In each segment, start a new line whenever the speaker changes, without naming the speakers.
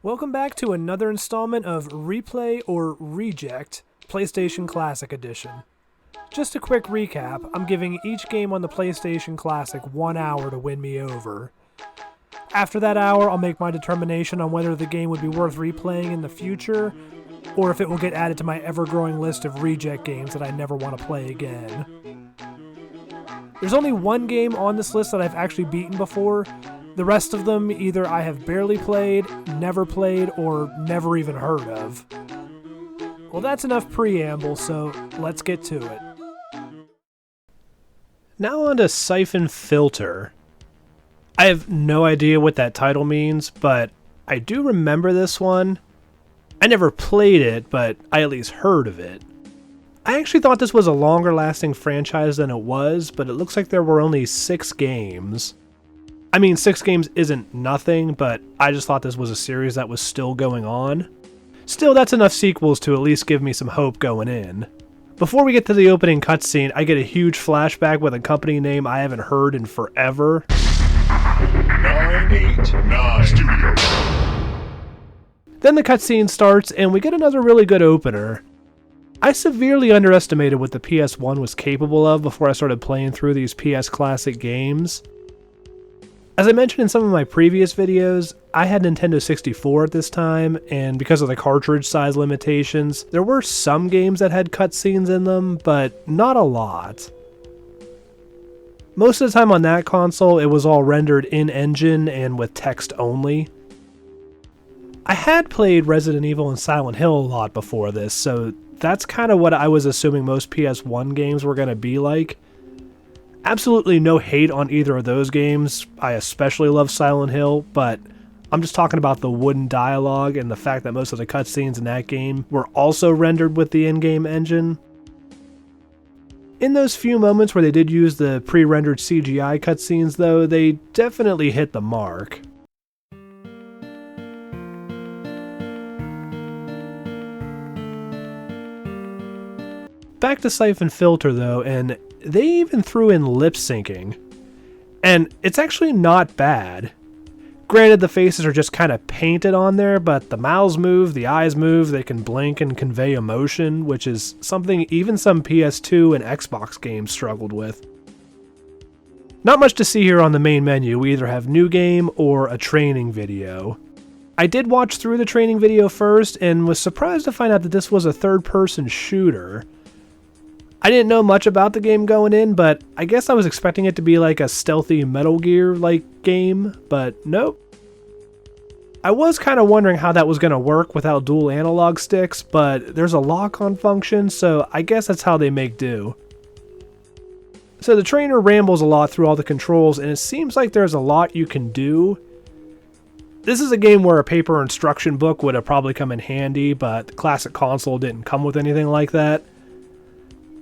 Welcome back to another installment of Replay or Reject, PlayStation Classic Edition. Just a quick recap, I'm giving each game on the PlayStation Classic 1 hour to win me over. After that hour, I'll make my determination on whether the game would be worth replaying in the future, or if it will get added to my ever-growing list of reject games that I never want to play again. There's only one game on this list that I've actually beaten before. The rest of them either I have barely played, never played, or never even heard of. Well, that's enough preamble, so let's get to it. Now on to Syphon Filter. I have no idea what that title means, but I do remember this one. I never played it, but I at least heard of it. I actually thought this was a longer lasting franchise than it was, but it looks like there were only 6 games. I mean, 6 games isn't nothing, but I just thought this was a series that was still going on. Still, that's enough sequels to at least give me some hope going in. Before we get to the opening cutscene, I get a huge flashback with a company name I haven't heard in forever.
989 Studio.
Then the cutscene starts, and we get another really good opener. I severely underestimated what the PS1 was capable of before I started playing through these PS Classic games. As I mentioned in some of my previous videos, I had Nintendo 64 at this time, and because of the cartridge size limitations, there were some games that had cutscenes in them, but not a lot. Most of the time on that console, it was all rendered in-engine and with text only. I had played Resident Evil and Silent Hill a lot before this, so that's kind of what I was assuming most PS1 games were going to be like. Absolutely no hate on either of those games. I especially love Silent Hill, but I'm just talking about the wooden dialogue and the fact that most of the cutscenes in that game were also rendered with the in-game engine. In those few moments where they did use the pre-rendered CGI cutscenes though, they definitely hit the mark. Back to Syphon Filter though, and they even threw in lip syncing. And it's actually not bad. Granted, the faces are just kind of painted on there, but the mouths move, the eyes move, they can blink and convey emotion, which is something even some PS2 and Xbox games struggled with. Not much to see here on the main menu. We either have new game or a training video. I did watch through the training video first and was surprised to find out that this was a third-person shooter. I didn't know much about the game going in, but I guess I was expecting it to be like a stealthy Metal Gear-like game, but nope. I was kind of wondering how that was going to work without dual analog sticks, but there's a lock-on function, so I guess that's how they make do. So the trainer rambles a lot through all the controls, and it seems like there's a lot you can do. This is a game where a paper instruction book would have probably come in handy, but the classic console didn't come with anything like that.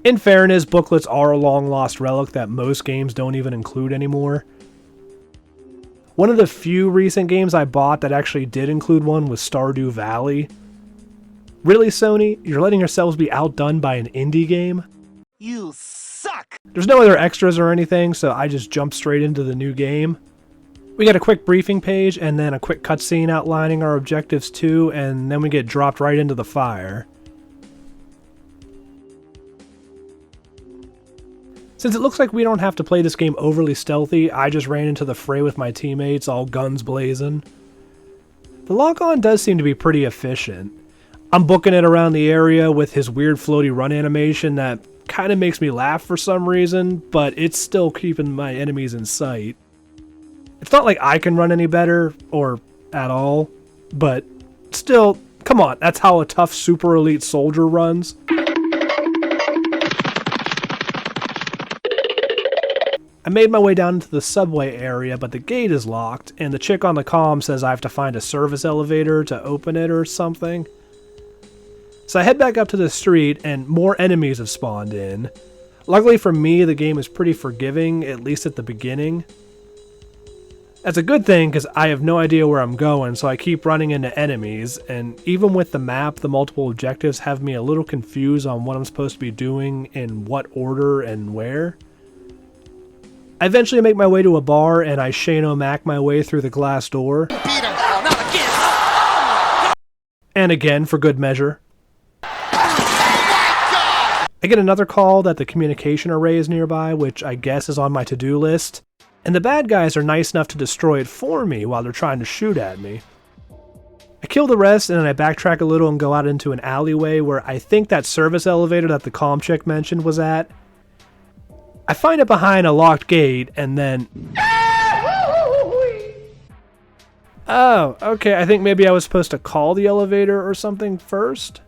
In fairness, booklets are a long-lost relic that most games don't even include anymore. One of the few recent games I bought that actually did include one was Stardew Valley. Really, Sony? You're letting yourselves be outdone by an indie game?
You suck!
There's no other extras or anything, so I just jumped straight into the new game. We get a quick briefing page and then a quick cutscene outlining our objectives too, and then we get dropped right into the fire. Since it looks like we don't have to play this game overly stealthy, I just ran into the fray with my teammates, all guns blazing. The lock-on does seem to be pretty efficient. I'm booking it around the area with his weird floaty run animation that kind of makes me laugh for some reason, but it's still keeping my enemies in sight. It's not like I can run any better, or at all, but still, come on, that's how a tough super elite soldier runs. I made my way down into the subway area, but the gate is locked, and the chick on the comm says I have to find a service elevator to open it or something. So I head back up to the street, and more enemies have spawned in. Luckily for me, the game is pretty forgiving, at least at the beginning. That's a good thing, because I have no idea where I'm going, so I keep running into enemies, and even with the map, the multiple objectives have me a little confused on what I'm supposed to be doing, in what order, and where. I eventually make my way to a bar, and I Shane O'Mac my way through the glass door.
Beat him! Oh, not again!
And again, for good measure. I get another call that the communication array is nearby, which I guess is on my to-do list. And the bad guys are nice enough to destroy it for me while they're trying to shoot at me. I kill the rest and then I backtrack a little and go out into an alleyway where I think that service elevator that the comm chick mentioned was at. I find it behind a locked gate and then... Oh, okay, I think maybe I was supposed to call the elevator or something first?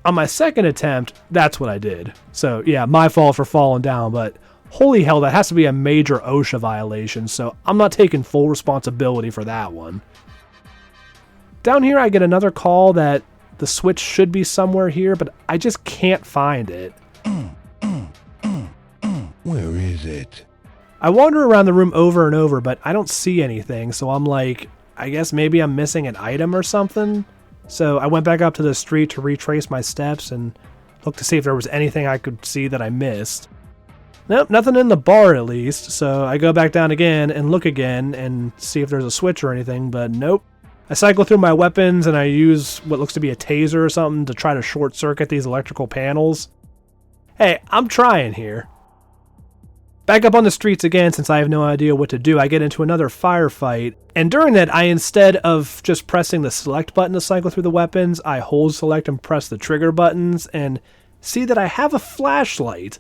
On my second attempt, that's what I did. So yeah, my fault for falling down, but holy hell, that has to be a major OSHA violation, so I'm not taking full responsibility for that one. Down here I get another call that the switch should be somewhere here, but I just can't find it.
Where is it?
I wander around the room over and over, but I don't see anything, so I'm like, I guess maybe I'm missing an item or something? So I went back up to the street to retrace my steps and look to see if there was anything I could see that I missed. Nope, nothing in the bar at least, so I go back down again and look again and see if there's a switch or anything, but nope. I cycle through my weapons and I use what looks to be a taser or something to try to short circuit these electrical panels. Hey, I'm trying here. Back up on the streets again, since I have no idea what to do, I get into another firefight, and during that, instead of just pressing the select button to cycle through the weapons, I hold select and press the trigger buttons, and see that I have a flashlight.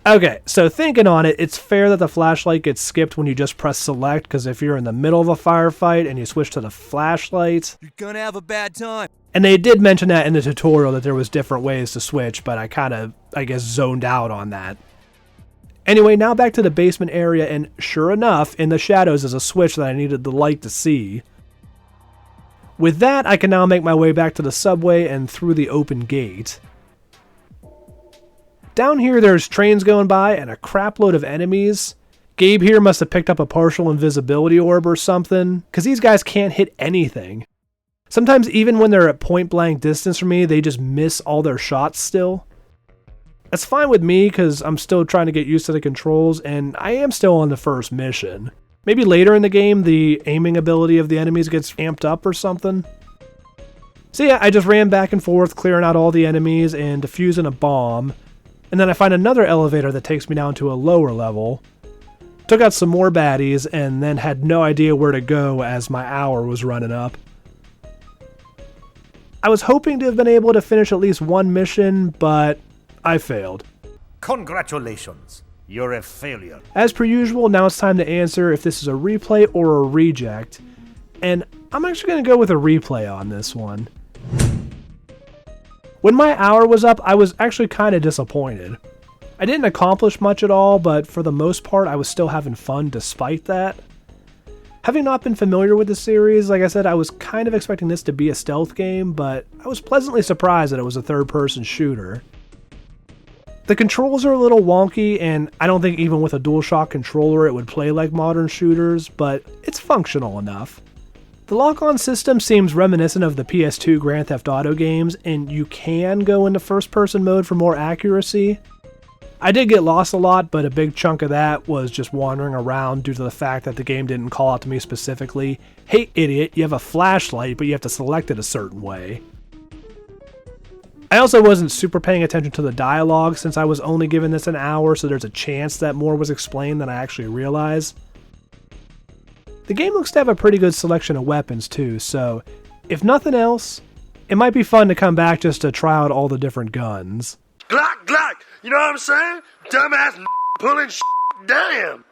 Okay, so thinking on it, it's fair that the flashlight gets skipped when you just press select, because if you're in the middle of a firefight and you switch to the flashlight...
You're gonna have a bad time.
And they did mention that in the tutorial that there was different ways to switch, but I kind of, I guess, zoned out on that. Anyway, now back to the basement area, and sure enough, in the shadows is a switch that I needed the light to see. With that, I can now make my way back to the subway and through the open gate. Down here, there's trains going by and a crapload of enemies. Gabe here must have picked up a partial invisibility orb or something, because these guys can't hit anything. Sometimes even when they're at point blank distance from me, they just miss all their shots still. That's fine with me, because I'm still trying to get used to the controls, and I am still on the first mission. Maybe later in the game, the aiming ability of the enemies gets amped up or something. So yeah, I just ran back and forth, clearing out all the enemies and defusing a bomb. And then I find another elevator that takes me down to a lower level. Took out some more baddies, and then had no idea where to go as my hour was running up. I was hoping to have been able to finish at least one mission, but I failed.
Congratulations. You're a failure.
As per usual, now it's time to answer if this is a replay or a reject. And I'm actually going to go with a replay on this one. When my hour was up, I was actually kind of disappointed. I didn't accomplish much at all, but for the most part, I was still having fun despite that. Having not been familiar with the series, like I said, I was kind of expecting this to be a stealth game, but I was pleasantly surprised that it was a third-person shooter. The controls are a little wonky, and I don't think even with a DualShock controller it would play like modern shooters, but it's functional enough. The lock-on system seems reminiscent of the PS2 Grand Theft Auto games, and you can go into first-person mode for more accuracy. I did get lost a lot, but a big chunk of that was just wandering around due to the fact that the game didn't call out to me specifically, "Hey idiot, you have a flashlight, but you have to select it a certain way." I also wasn't super paying attention to the dialogue since I was only given this an hour, so there's a chance that more was explained than I actually realized. The game looks to have a pretty good selection of weapons too, so if nothing else, it might be fun to come back just to try out all the different guns.
Glock, Glock, you know what I'm saying? Dumbass pulling shit, damn.